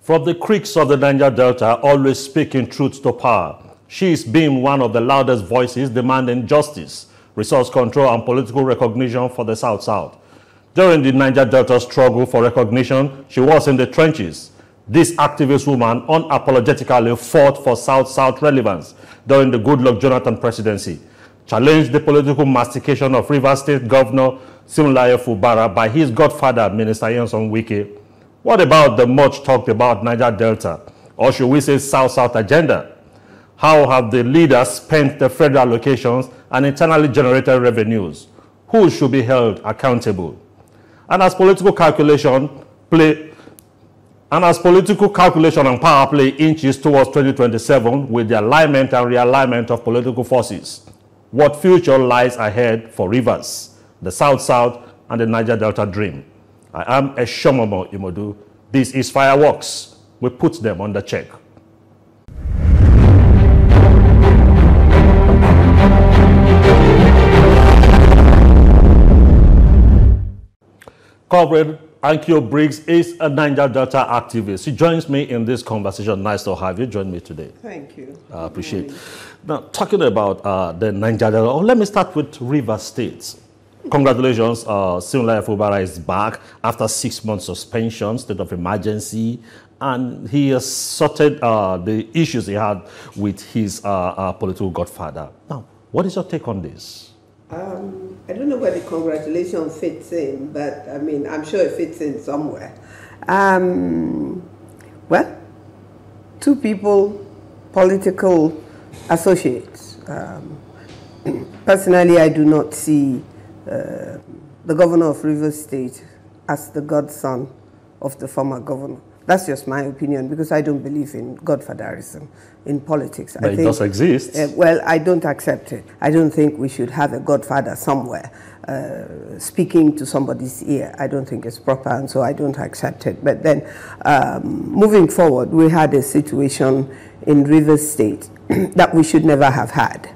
From the creeks of the Niger Delta, always speaking truth to power, she is being one of the loudest voices demanding justice, resource control, and political recognition for the South-South. During the Niger Delta struggle for recognition, she was in the trenches. This activist woman unapologetically fought for South-South relevance during the Goodluck Jonathan presidency, challenged the political mastication of Rivers State Governor Siminalayi Fubara by his godfather, Minister Nyesom Wike. What about the much talked about Niger Delta, or should we say South-South agenda? How have the leaders spent the federal allocations and internally generated revenues? Who should be held accountable? And as political calculation and power play inches towards 2027 with the alignment and realignment of political forces, what future lies ahead for Rivers, the South-South, and the Niger Delta dream? I am Eshomomo Imodu. This is Fireworks. We put them on the check. Comrade Annkio Briggs is a Niger Delta activist. She joins me in this conversation. Nice to have you join me today. Thank you. I appreciate it. Now, talking about the Niger Delta, let me start with Rivers State. Congratulations, Siminalayi Fubara is back after 6 months suspension, state of emergency, and he has sorted the issues he had with his political godfather. Now, what is your take on this? I don't know where the congratulation fits in, but I mean, I'm sure it fits in somewhere. Well, two people, political associates. Personally, I do not see the governor of Rivers State as the godson of the former governor. That's just my opinion, because I don't believe in godfatherism in politics. But it does exist. Well, I don't accept it. I don't think we should have a godfather somewhere speaking to somebody's ear. I don't think it's proper, and so I don't accept it. But then, moving forward, we had a situation in Rivers State that we should never have had.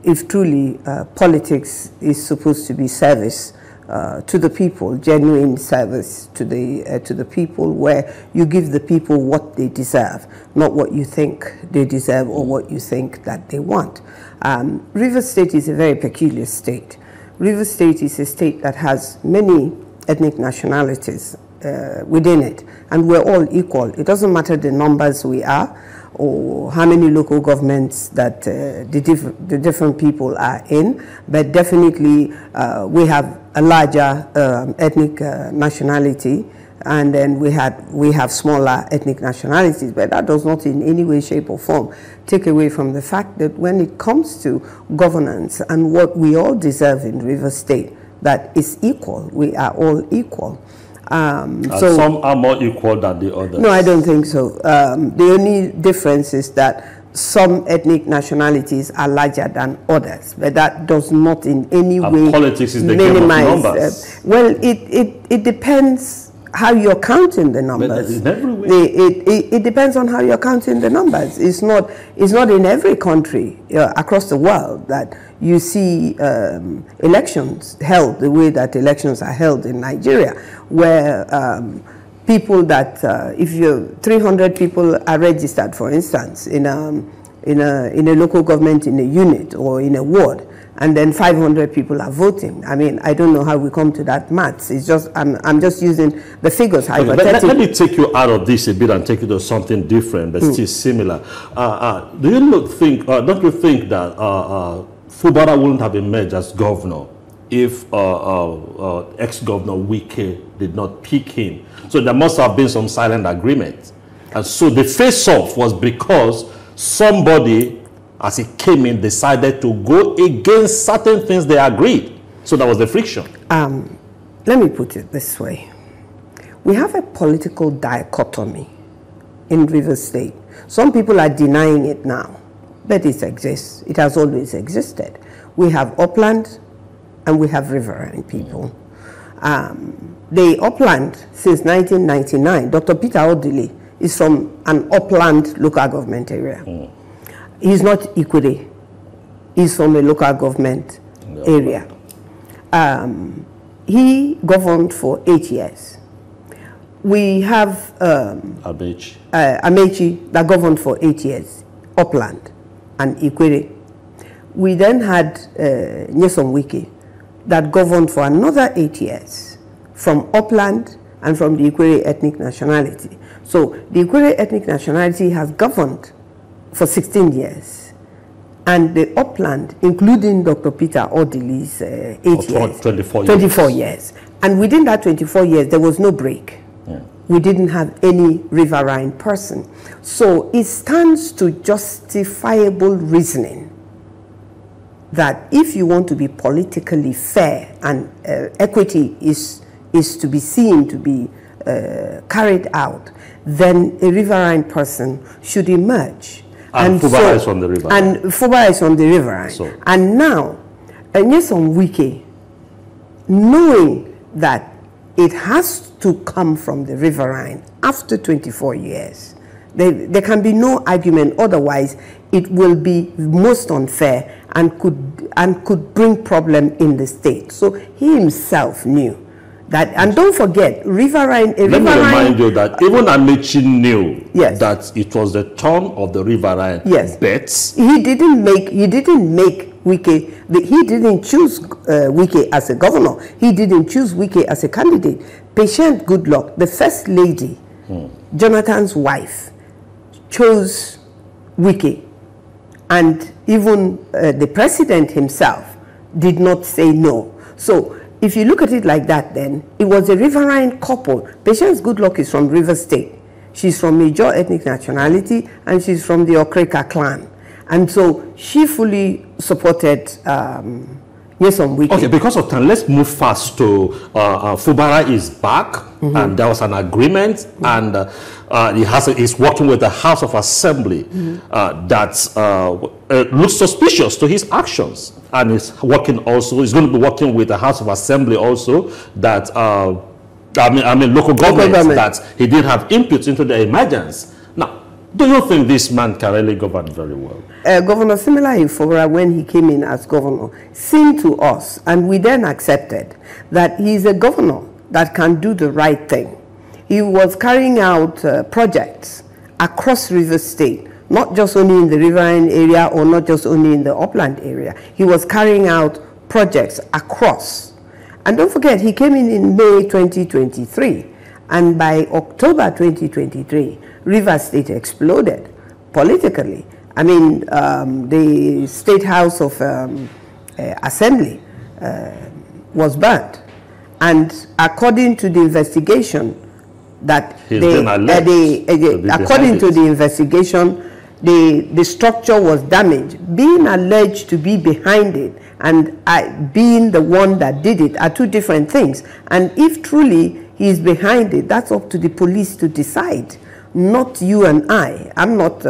If truly politics is supposed to be service to the people, genuine service to the people, where you give the people what they deserve, not what you think they deserve or what you think that they want. Rivers State is a very peculiar state. Rivers State is a state that has many ethnic nationalities within it, and we're all equal. It doesn't matter the numbers we are, or how many local governments that the different people are in, but definitely we have a larger ethnic nationality, and then we have smaller ethnic nationalities, but that does not in any way, shape or form take away from the fact that when it comes to governance and what we all deserve in Rivers State, that is equal. We are all equal. So some are more equal than the others. No, I don't think so. The only difference is that some ethnic nationalities are larger than others, but that does not in any way politics is the game of numbers. Well, it depends how you're counting the numbers. In every way. It depends on how you're counting the numbers. It's not in every country across the world that you see elections held the way that elections are held in Nigeria, where people that if 300 people are registered, for instance, in a local government, in a unit or in a ward, and then 500 people are voting. I mean, I don't know how we come to that maths. It's just I'm just using the figures. Okay, let me take you out of this a bit and take you to something different, but still similar. Don't you think that Fubara wouldn't have emerged as governor if ex-governor Wike did not pick him? So there must have been some silent agreement. And so the face-off was because somebody, as he came in, decided to go against certain things they agreed. So that was the friction. Let me put it this way. We have a political dichotomy in Rivers State. Some people are denying it now, but it exists. It has always existed. We have upland and we have riverine people. The upland, since 1999, Dr. Peter Odili is from an upland local government area. He's not Equity. He's from a local government area. He governed for 8 years. we have Amechi that governed for 8 years, Upland and Ikwere. We then had Nyesom Wike that governed for another 8 years from Upland and from the Ikwere ethnic nationality. So the Ikwere ethnic nationality has governed for 16 years. And the Upland, including Dr. Peter Odili's 8 years. 24 years. And within that 24 years, there was no break. Yeah. We didn't have any riverine person. So it stands to justifiable reasoning that if you want to be politically fair and equity is to be seen to be carried out, then a riverine person should emerge. And Fubara is on the riverine. And Fubara is on the riverine. So. And now, Nyesom Wike, knowing that it has to come from the riverine after 24 years, there can be no argument, otherwise it will be most unfair and could bring problem in the state. So he himself knew that, and don't forget, Let me remind you that even Amechi knew that it was the turn of the riverine bets. He didn't make Wike. He didn't choose Wike as a governor. He didn't choose Wike as a candidate. Patient Goodluck, the first lady, Jonathan's wife, chose Wike, and even the president himself did not say no. So if you look at it like that, then it was a riverine couple. Patience Goodluck is from River State. She's from major ethnic nationality, and she's from the Okreka clan. And so she fully supported Nyesom Wike. Okay, because of time, let's move fast to Fubara is back, and there was an agreement, and he's working with the House of Assembly that looks suspicious to his actions, and he's going to be working with the House of Assembly also that local governments that he did have inputs into the emergence. Now, do you think this man can really govern very well? Governor Similahi Fubara, when he came in as governor, seemed to us, and we then accepted, that he's a governor that can do the right thing. He was carrying out projects across River State, not just only in the riverine area or not just only in the upland area. He was carrying out projects across. And don't forget, he came in May 2023, and by October 2023, River State exploded politically. I mean, the State House of Assembly was burnt. And according to the investigation that according to the investigation, the structure was damaged. Being alleged to be behind it and being the one that did it are two different things. And if truly he is behind it, that's up to the police to decide, not you and I. I'm not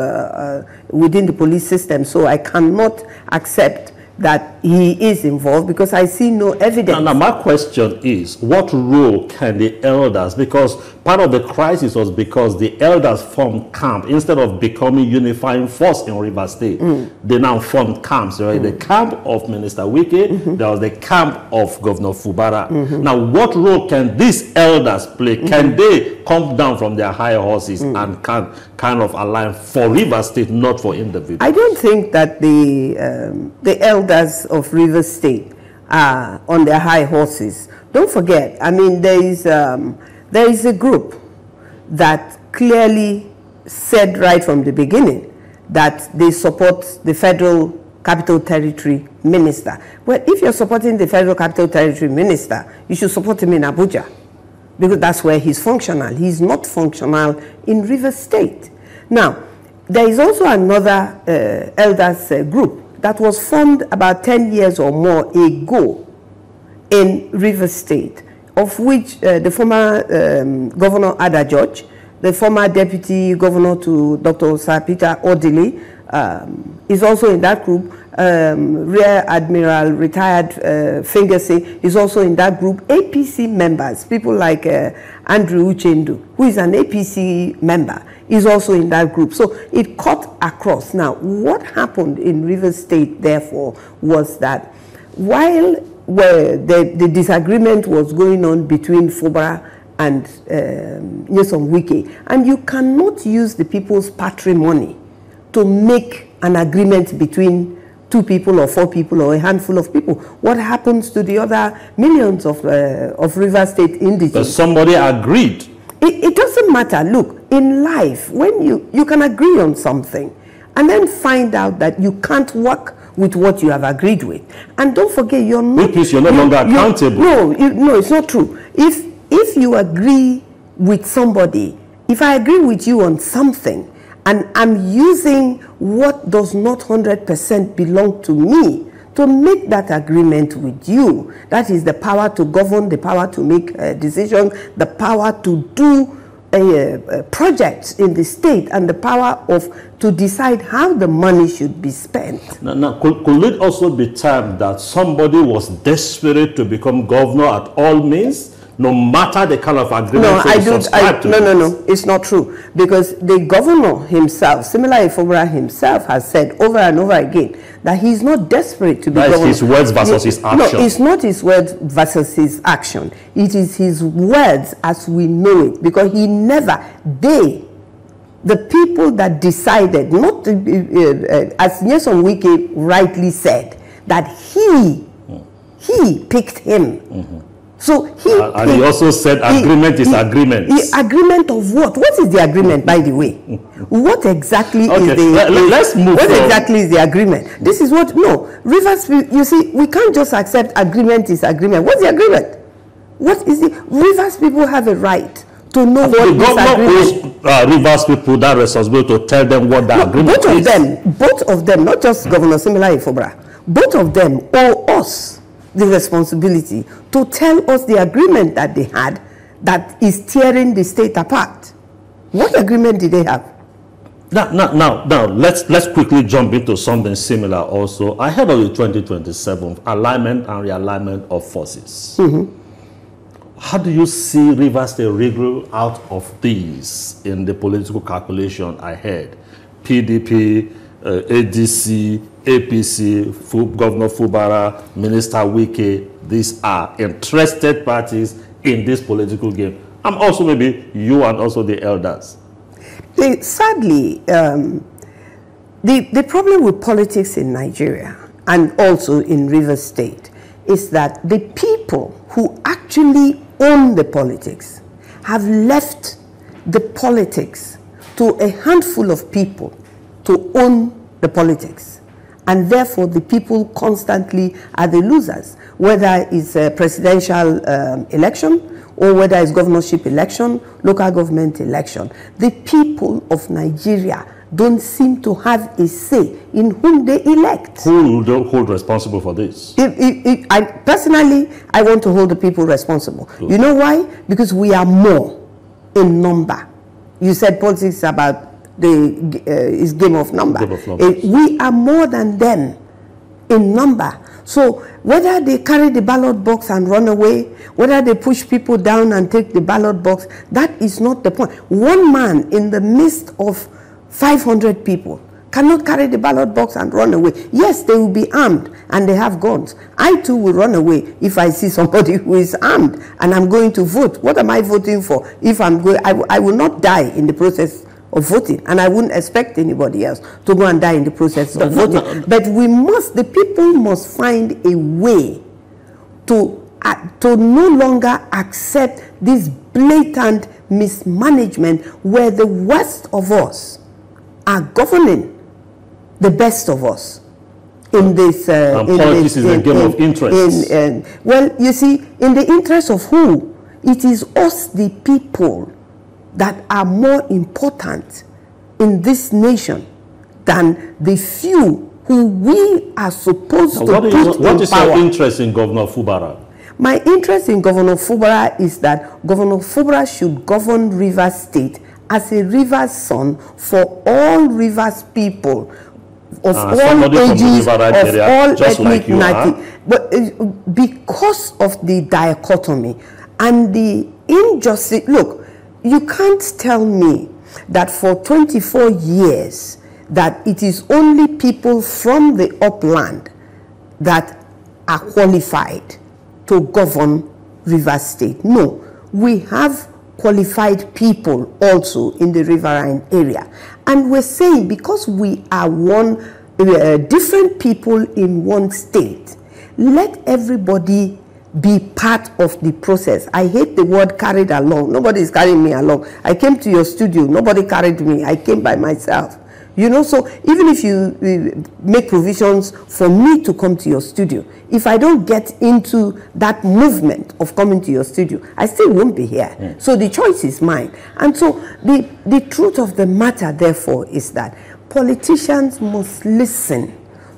within the police system, so I cannot accept that he is involved because I see no evidence. Now my question is, what role can the elders, because part of the crisis was because the elders formed camp instead of becoming unifying force in River State. They now formed camps, right? The camp of Minister Wike, there was the camp of Governor Fubara. Now what role can these elders play? Can they come down from their high horses and can kind of align for River State, not for individuals? I don't think that the elders of River State are on their high horses. Don't forget, I mean, there is a group that clearly said right from the beginning that they support the Federal Capital Territory Minister. Well, if you're supporting the Federal Capital Territory Minister, you should support him in Abuja, because that's where he's functional. He's not functional in River State. Now, there is also another elders group that was formed about 10 years or more ago in River State, of which the former Governor Ada George, the former Deputy Governor to Dr. Sir Peter Odili, is also in that group. Rear Admiral retired Fingersey is also in that group. APC members, people like Andrew Uchendu, who is an APC member, is also in that group. So it cut across. Now, what happened in River State, therefore, was that while the disagreement was going on between Fubara and Nyesom Wike, and you cannot use the people's patrimony to make an agreement between 2 people or 4 people or a handful of people. What happens to the other millions of Rivers State indigenes? But somebody agreed. It doesn't matter. Look, in life, when you can agree on something and then find out that you can't work with what you have agreed with. And don't forget, you're not... You're no longer accountable. No, it's not true. If you agree with somebody, if I agree with you on something, and I'm using what does not 100% belong to me to make that agreement with you, that is the power to govern, the power to make decisions, the power to do projects in the state, and the power to decide how the money should be spent. Now, could it also be termed that somebody was desperate to become governor at all means, no matter the kind of agreement? No, it's not true, because the governor himself, similarly Ifobra himself, has said over and over again that he's not desperate to be governor. His words versus his action. No, it's not his words versus his action. It is his words as we know it, because he never, the people that decided, not as Nyesom Wike rightly said, that he picked him. So and he also said agreement is agreement. Agreement of what? What is the agreement, by the way? What exactly is the... Let's move What exactly is the agreement? This is what... No, Rivers, you see, we can't just accept agreement is agreement. What's the agreement? What is the... Rivers people have a right to know what the government owes Rivers people that responsibility to tell them what the agreement is. Both of them, not just Governor Simila Ifobra, both of them owe us the responsibility to tell us the agreement that they had that is tearing the state apart. What agreement did they have? Now, let's quickly jump into something similar also. Ahead of the 2027 alignment and realignment of forces. How do you see Rivers State wriggle out of these in the political calculation ahead? PDP, ADC, APC, Governor Fubara, Minister Wike, these are interested parties in this political game. And also maybe you and also the elders. Sadly, the problem with politics in Nigeria and also in Rivers State is that the people who actually own the politics have left the politics to a handful of people to own the politics, and therefore the people constantly are the losers, whether it's a presidential election or whether it's governorship election, local government election. The people of Nigeria don't seem to have a say in whom they elect. Who will hold responsible for this? Personally, I want to hold the people responsible. Good. You know why? Because we are more in number. You said politics is about is game of number. We are more than them in number. So whether they carry the ballot box and run away, whether they push people down and take the ballot box, that is not the point. One man in the midst of 500 people cannot carry the ballot box and run away. Yes, they will be armed and they have guns. I too will run away if I see somebody who is armed and I'm going to vote. What am I voting for? If I'm going, I will not die in the process of voting, and I wouldn't expect anybody else to go and die in the process of voting. But the people must find a way to no longer accept this blatant mismanagement where the worst of us are governing the best of us in this. Politics is a game of interests. Well, you see, in the interest of who? It is us, the people, that are more important in this nation than the few who we are supposed to put in power. What is your interest in Governor Fubara? My interest in Governor Fubara is that Governor Fubara should govern Rivers State as a Rivers son for all Rivers people of all ages, of all ethnic nationality. But because of the dichotomy and the injustice, look, you can't tell me that for 24 years that it is only people from the upland that are qualified to govern Rivers State. No, we have qualified people also in the riverine area. And we're saying, because we are different people in one state, let everybody be part of the process. I hate the word carried along. Nobody is carrying me along. I came to your studio. Nobody carried me. I came by myself. You know, so even if you make provisions for me to come to your studio, if I don't get into that movement of coming to your studio, I still won't be here. Mm. So the choice is mine. And so the truth of the matter, therefore, is that politicians must listen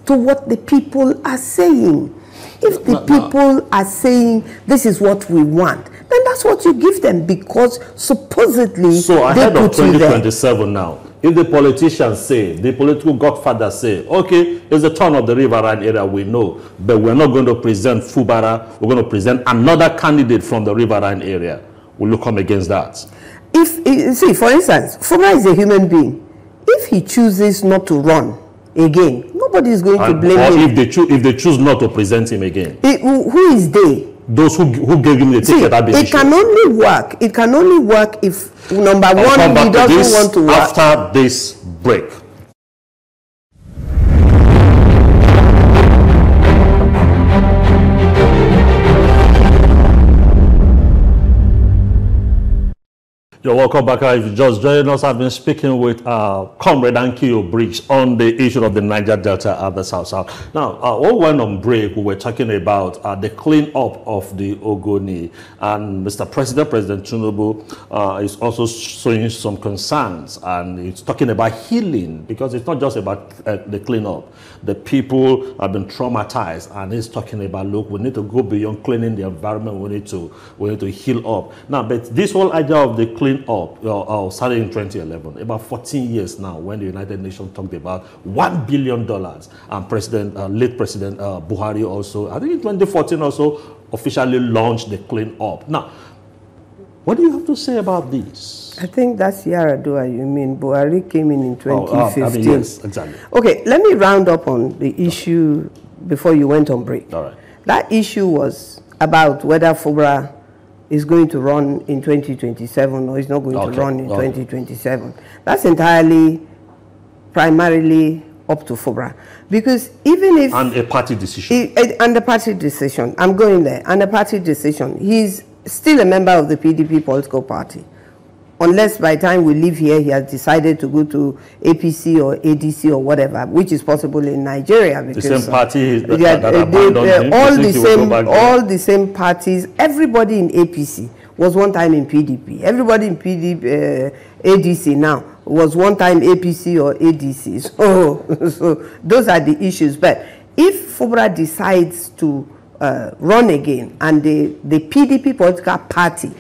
to what the people are saying. If the people are saying this is what we want, then that's what you give them, because supposedly so ahead of 2027 now, if the politicians say, the political godfathers say, okay, it's the turn of the riverine area, we know, but we're not going to present Fubara, we're going to present another candidate from the riverine area, will you come against that? If, see, for instance, Fubara is a human being. If he chooses not to run again, nobody is going to blame him. If they choose not to present him again. Who is they? Those who gave him the ticket. It can only work. It can only work if, number one, he doesn't want to work. After this break. You're welcome back. If you just joined us, I've been speaking with Comrade Annkio Briggs on the issue of the Niger Delta at the South. Now, when we went on break, we were talking about the clean-up of the Ogoni. And Mr. President Tinubu is also showing some concerns. And he's talking about healing, because it's not just about the clean-up. The people have been traumatized. And he's talking about, look, we need to go beyond cleaning the environment. We need to heal up. Now, but this whole idea of the clean up started in 2011, about 14 years now, when the United Nations talked about $1 billion, and late President Buhari also, I think in 2014 also, officially launched the clean up. Now, what do you have to say about this? I think that's Yaradua, you mean. Buhari came in 2015. I mean, yes, exactly. Okay, let me round up on the issue before you went on break. All right. That issue was about whether Fubara is going to run in 2027 or is not going to run in 2027. That's entirely, primarily up to Fubara. Because even if... And a party decision. And a party decision. I'm going there. And a party decision. He's still a member of the PDP political party. Unless by the time we leave here, he has decided to go to APC or ADC or whatever, which is possible in Nigeria. Because, the same party all the same parties. Everybody in APC was one time in PDP. Everybody in ADC now was one time APC or ADC. So those are the issues. But if Fubara decides to run again, and the PDP political party,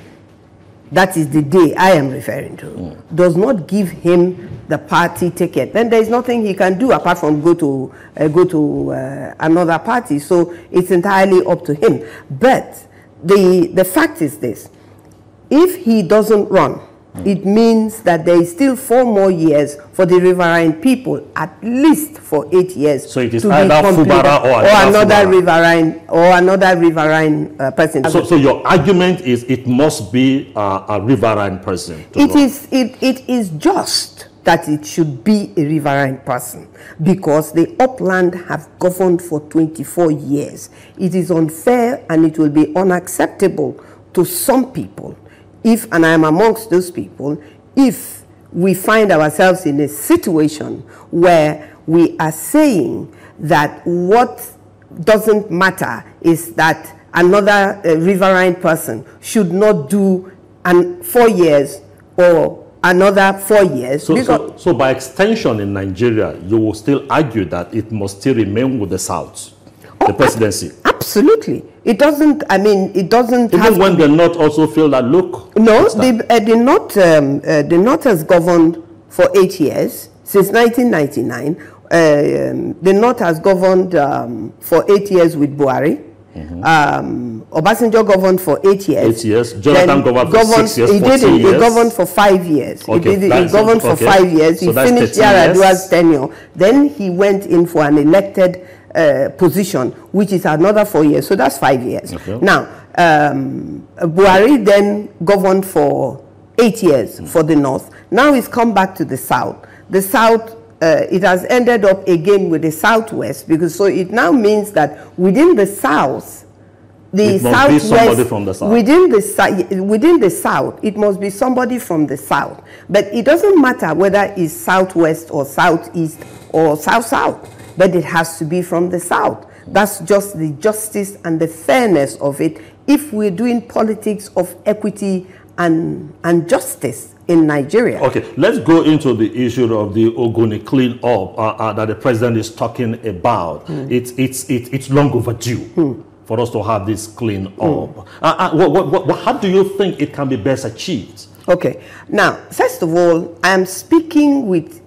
that is the day I am referring to, does not give him the party ticket, then there is nothing he can do apart from go to another party. So it's entirely up to him. But the fact is this: if he doesn't run, it means that there is still 4 more years for the riverine people, at least for 8 years. So it is either Fubara or another riverine person. So your argument is it must be a riverine person. It is just that it should be a riverine person, because the upland have governed for 24 years. It is unfair and it will be unacceptable to some people, and I am amongst those people, if we find ourselves in a situation where we are saying that what doesn't matter is that another riverine person should not do 4 years or another 4 years. So by extension in Nigeria, you will still argue that it must still remain with the South, the presidency. Absolutely. It doesn't, I mean, it doesn't even when the North also feel that, look. No, the North has governed for 8 years, since 1999. The North has governed for 8 years with Buhari. Obasanjo governed for 8 years. 8 years. Jonathan governed for 6 years, 14 years. He governed for 5 years. Okay, he governed for 5 years. So he finished Yaradua's tenure. Then he went in for an elected position, which is another 4 years. So that's 5 years. Okay. Now, Buhari then governed for 8 years for the North. Now it's come back to the South. The South, it has ended up again with the Southwest, because so it now means that within the South, the Southwest, somebody from the South. Within the South, it must be somebody from the South. But it doesn't matter whether it's Southwest or Southeast or South-South, but it has to be from the South. That's just the justice and the fairness of it if we're doing politics of equity and justice in Nigeria. Okay, let's go into the issue of the Ogoni clean-up that the president is talking about. It's long overdue for us to have this clean-up. How do you think it can be best achieved? Okay, now, first of all, I am speaking with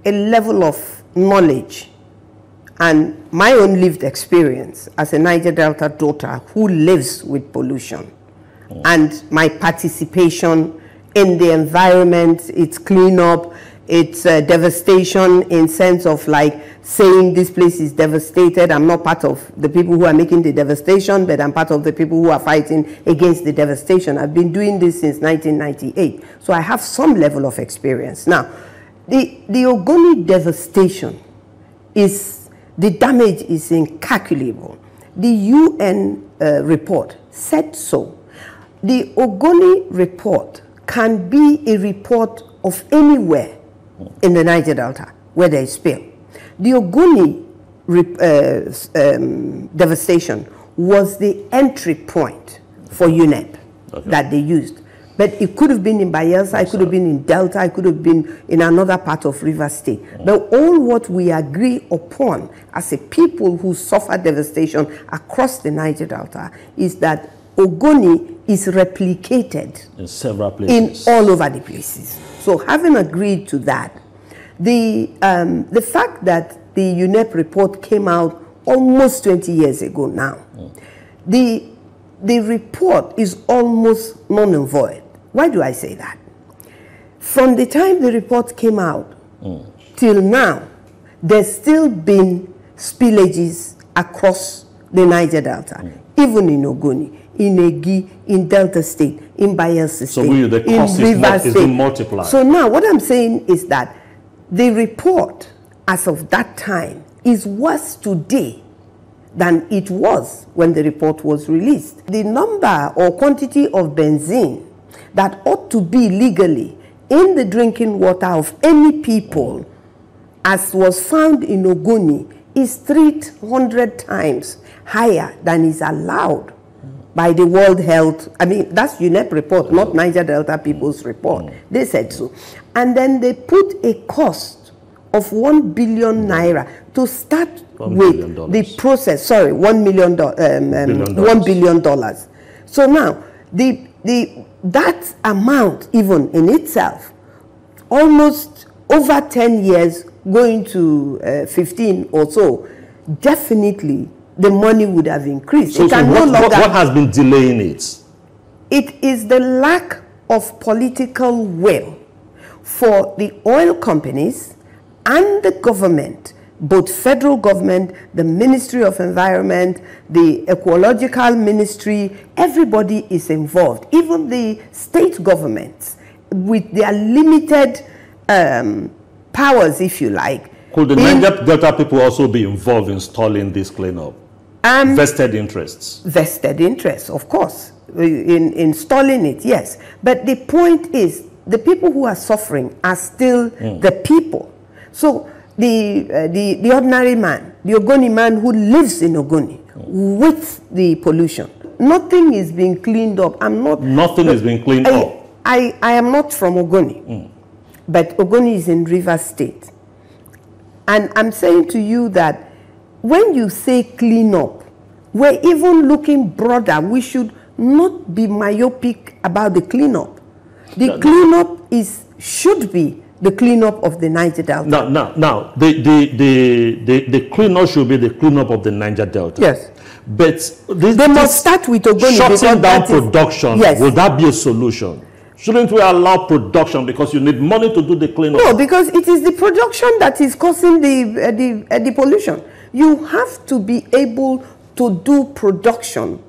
a level of knowledge and my own lived experience as a Niger Delta daughter who lives with pollution, and my participation in the environment, its cleanup, its devastation, in sense of like saying this place is devastated. I'm not part of the people who are making the devastation, but I'm part of the people who are fighting against the devastation. I've been doing this since 1998, so I have some level of experience. Now, the Ogoni devastation the damage is incalculable. The UN report said so. The Ogoni report can be a report of anywhere in the Niger Delta where there is spill. The Ogoni devastation was the entry point for UNEP that they used. But it could have been in Bayelsa, it could have been in Delta, it could have been in another part of River State. But all what we agree upon as a people who suffer devastation across the Niger Delta is that Ogoni is replicated in several places, in all over the places. So having agreed to that, the fact that the UNEP report came out almost 20 years ago now, the report is almost null and void. Why do I say that? From the time the report came out till now, there's still been spillages across the Niger Delta, even in Ogoni, in Egi, in Delta State, in Bayelsa State, in River State. Multiplied. So now what I'm saying is that the report as of that time is worse today than it was when the report was released. The number or quantity of benzene that ought to be legally in the drinking water of any people, as was found in Ogoni, is 300 times higher than is allowed by the World Health. I mean, that's UNEP report, not Niger Delta people's report. They said so. And then they put a cost of 1 billion naira to start with the process. Sorry, $1 billion. So now, that amount, even in itself, almost over 10 years, going to 15 or so, definitely the money would have increased. So, what has been delaying it? It is the lack of political will for the oil companies and the government, both federal government, the Ministry of Environment, the Ecological Ministry, everybody is involved. Even the state governments, with their limited powers, if you like. Could the Niger Delta people also be involved in stalling this cleanup? Vested interests? Vested interests, of course, in stalling it, yes. But the point is, the people who are suffering are still the people. So the ordinary man, the Ogoni man who lives in Ogoni with the pollution, nothing is being cleaned up. Nothing is being cleaned up. I am not from Ogoni, but Ogoni is in River State. And I'm saying to you that when you say clean up, we're even looking broader. We should not be myopic about the cleanup. The cleanup should be the cleanup of the Niger Delta. Now, the cleanup should be the cleanup of the Niger Delta. Yes. But they must start with Ogoni. Shutting down production, yes. Will that be a solution? Shouldn't we allow production because you need money to do the cleanup? No, because it is the production that is causing the pollution. You have to be able to do production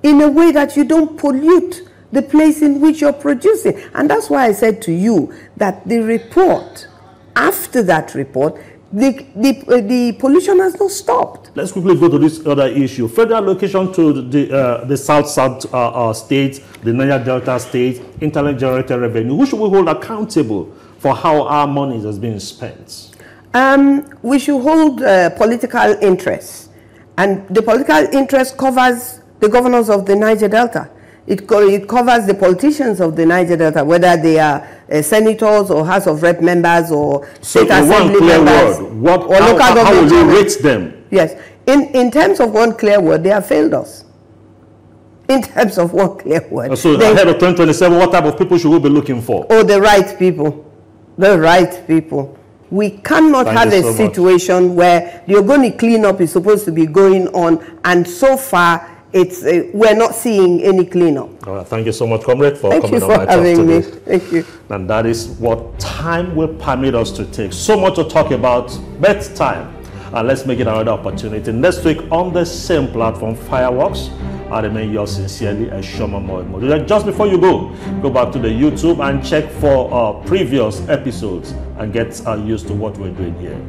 in a way that you don't pollute the place in which you're producing. And that's why I said to you that the report, after that report, the pollution has not stopped. Let's quickly go to this other issue. Federal allocation to the South states, the Niger Delta states, internally generated revenue. Who should we hold accountable for how our money has been spent? We should hold political interests. And the political interest covers the governors of the Niger Delta. It covers the politicians of the Niger Delta, whether they are senators or House of Rep members or state assembly members or local government. How will you rate them? Yes. In terms of one clear word, they have failed us. In terms of one clear word. So ahead of 2027, what type of people should we be looking for? Oh, the right people. The right people. We cannot have a situation where the organic cleanup is supposed to be going on, and so far we're not seeing any cleanup. All right, thank you so much, comrade, for coming on my talk today. Thank you. And that is what time will permit us to take. So much to talk about, bedtime. And let's make it another opportunity. Next week on the same platform, Fireworks. I remain yours sincerely, Shoma Moimo. Just before you go back to the YouTube and check for previous episodes and get used to what we're doing here.